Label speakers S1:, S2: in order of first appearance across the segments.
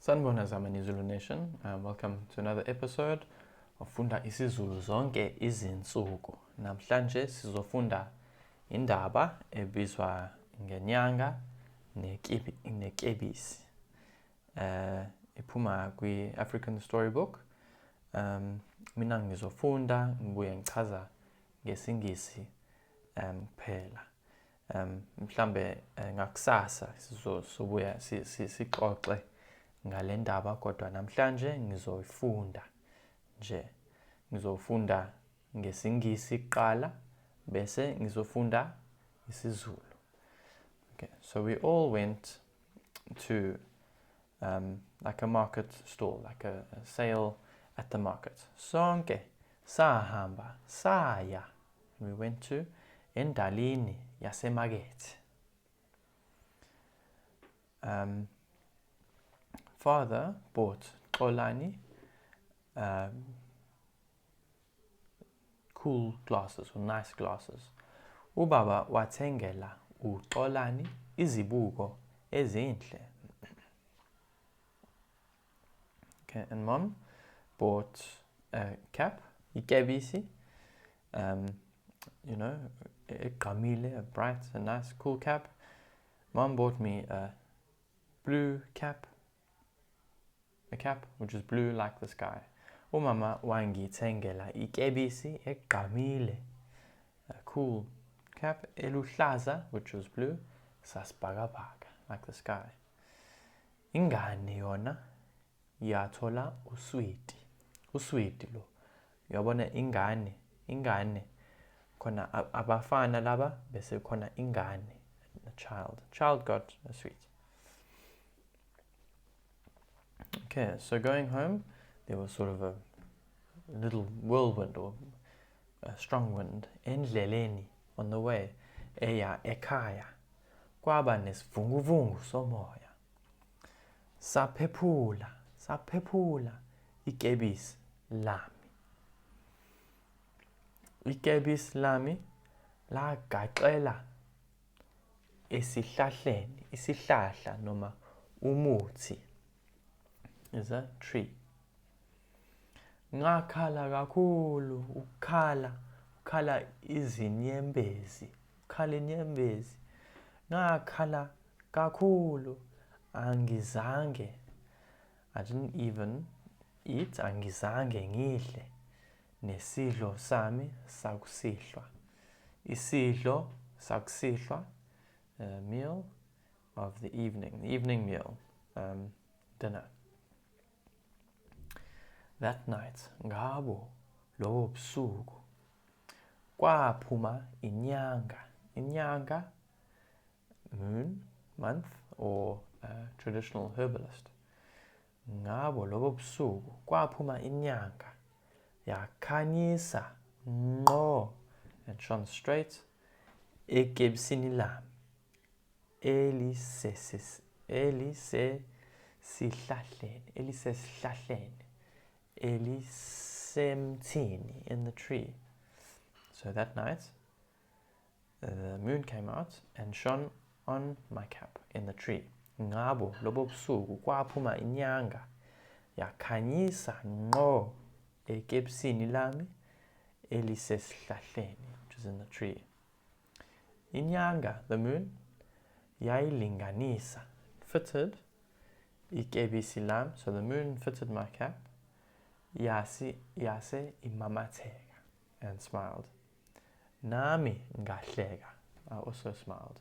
S1: Sanibona zamani Zulu Nation. Welcome to another episode of Funda isiZulu zonke izinsuku. Namhlanje sizofunda indaba ebizwa ngenyanga nekepisi. Iphuma kwi-African Storybook. Mina ngizofunda ngibuye ngichaza ngesingisi kuphela. Mhlambe ngakusasa sizobuya sixoxe ngale ndaba, kodwa namhlanje ngizofunda ngesingisi kuqala bese ngizofunda isiZulu. Okay, so we all went to like a market stall, like a sale at the market. Sonke sahamba saya. We went to endalini yasemakethe. Father bought Xolani cool glasses or nice glasses. Ubaba wathengela uXolani izibuko ezinhle. Okay, and mom bought a cap, nekepisi, a bright, a nice, cool cap. Mom bought me a blue cap, a cap which is blue like the sky. Umama wangithengela ikepisi egqamile, a cool cap, eluhlaza, which was blue, sasibhakabhaka like the sky. Ingane yona yathola uswiti lo. Uyabona ingane khona abafana laba bese khona ingane, a child got a sweet. Okay, so going home, there was sort of a little whirlwind or a strong wind endleleni on the way eya ekhaya. Kwaba nesivunguvungu somoya. Saphephula ikepisi lami. Ikepisi lami lagaxela esihlahleni, isihlahla noma umuthi is a tree. Ngakhala kakhulu, ukhala izinyembezi, ngakhala kakhulu, I didn't even eat, angizange ngidle nesidlo sami sakusihlwa. Isidlo sakusihlwa, meal of the evening meal, dinner. That night, ngabo lobo busuku, kwaphuma inyanga, moon, month, or traditional herbalist. Ngabo lobo busuku, kwaphuma inyanga, yakhanyisa ngqo, and shone straight ekepsini lami, elisesihlahleni, elisemthini, in the tree. So that night, the moon came out and shone on my cap in the tree. Ngabo lobo busuku kwaphuma inyanga, yakhanyisa ngqo ekepsini lami, elisesihlahleni, which is in the tree. Inyanga, the moon, yayilinganisa, fitted ikepisi lami, so the moon fitted my cap. Yase imamatheka and smiled. Nami ngahleka, I also smiled.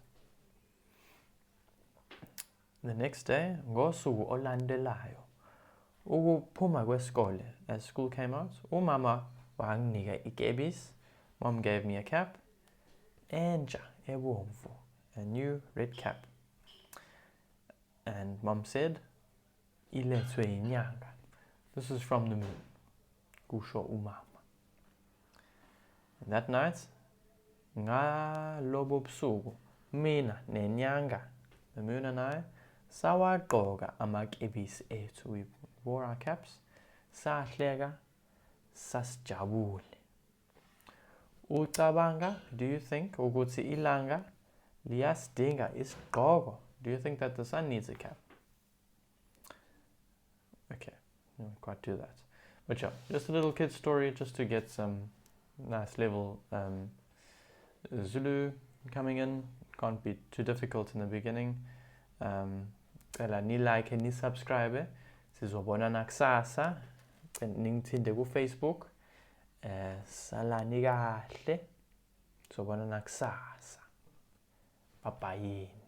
S1: The next day, ngosuku olandelayo, ukuphuma kwesikole, as school came out, umama wanginika ikepisi, mom gave me a cap, entsha ebomvu, a new red cap. And mom said, ilethwe inyanga. This is from the moon. Kusho umama. And that night, ngalobo busuku, mina nenyanga, the moon and I, sawagqoka amakepisi ethu. We wore our caps, sahleka, sasijabule. Ucabanga, do you think ukuthi ilanga liyasidinga isigqoko? Do you think that the sun needs a cap? quite do that. But yeah, just a little kid story just to get some nice level Zulu coming in. Can't be too difficult in the beginning. Ni like ni subscribe. Sizobonana kusasa. Ningithinde ku Facebook. Salani kahle. Sizobonana kusasa. Bye bye.